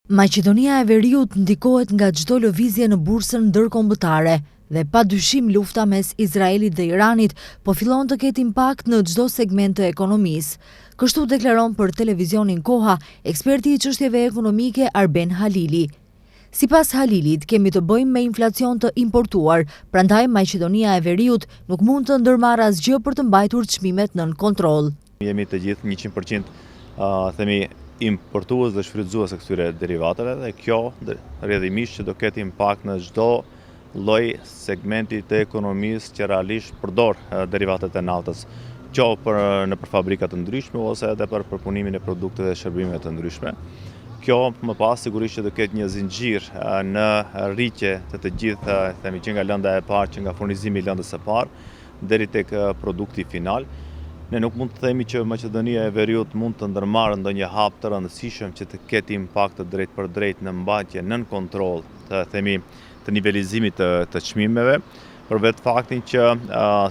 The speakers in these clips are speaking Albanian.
Maqedonia e Veriut ndikohet nga çdo lëvizje në bursën ndërkombëtare dhe padyshim lufta mes Izraelit dhe Iranit po fillon të ketë impakt në çdo segment të ekonomisë. Kështu deklaron për televizionin Koha eksperti i çështjeve ekonomike Arben Halili. Sipas Halilit, kemi të bëjmë me inflacion të importuar, prandaj Maqedonia e Veriut nuk mund të ndërmarrë asgjë për të mbajtur çmimet nën kontroll. Jemi të gjithë 100% themi importues dhe shfrytëzues e këtyre derivateve dhe kjo rrjedhimisht që do ketë impakt në çdo lloj segmenti të ekonomisë që realisht përdor derivatet e naftës, në për fabrika të ndryshme ose edhe për përpunimin e produkteve dhe shërbimeve të ndryshme. Kjo më pas sigurisht që do ketë një zinxhir në rritje të gjithë, themi që nga lënda e parë, që nga furnizimi i lëndës së parë deri tek produkti final. Ne nuk mund të themi që Maqedonia e Veriut mund të ndërmarrë ndonjë hap të rëndësishëm që të ketë impakt drejt për drejt në mbajtje nën kontroll të nivelizimit të çmimeve, për vetë faktin që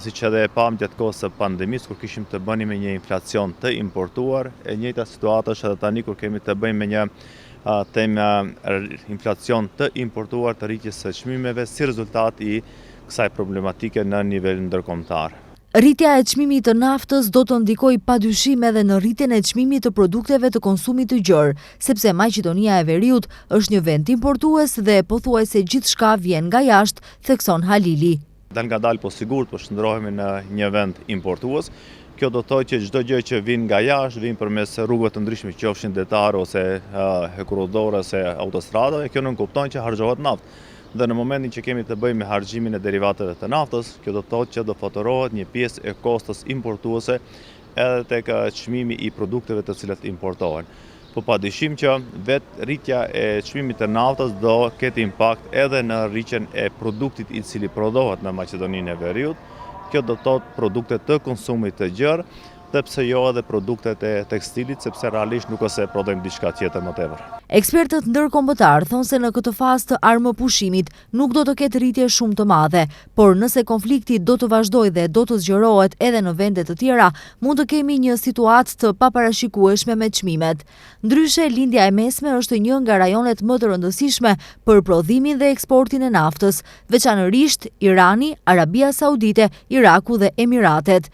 siç edhe e pam gjatë kohës së pandemisë kur kishim të bënim me një inflacion të importuar, e njëjta situatë është edhe tani kur kemi të bëjmë me një inflacion të importuar të rritjes së çmimeve si rezultat i kësaj problematike në nivel ndërkombëtar. Rritja e çmimit të naftës do të ndikojë padyshim edhe në rritjen e çmimit të produkteve të konsumit të gjerë, sepse Maqedonia e Veriut është një vend importues dhe pothuajse gjithçka vjen nga jashtë, thekson Halili. Dal ngadalë po sigurt po shndrohemi në një vend importues. Kjo do të thotë që çdo gjë që vjen nga jashtë vjen përmes rrugëve të ndryshme, qofshin detare ose hekurudore ose autostradave, kjo nuk kupton që harxhohet naftë. Dhe në momentin që kemi të bëjmë me harxhimin e derivateve të naftës, kjo do të thotë që do fatorohet një pjesë e kostos importuese edhe tek çmimi i produkteve të cilat importohen. Po padyshim që vetë rritja e çmimit të naftës do ketë impakt edhe në rritjen e produktit i cili prodhohet në Maqedoninë e Veriut. Kjo do të thotë produkte të konsumit të gjerë, dhe pse jo edhe produktet e tekstilit, sepse realisht nuk ose prodhojmë diçka tjetër më tepër. Ekspertët ndërkombëtar thonë se në këtë fazë të armëpushimit nuk do të ketë rritje shumë të madhe, por nëse konflikti do të vazhdojë dhe do të zgjerohet edhe në vende të tjera, mund të kemi një situatë të paparashikueshme me çmimet. Ndryshe, lindja e mesme është një nga rajonet më të rëndësishme për prodhimin dhe eksportin e naftës, veçanërisht Irani, Arabia Saudite, Iraku dhe Emiratet.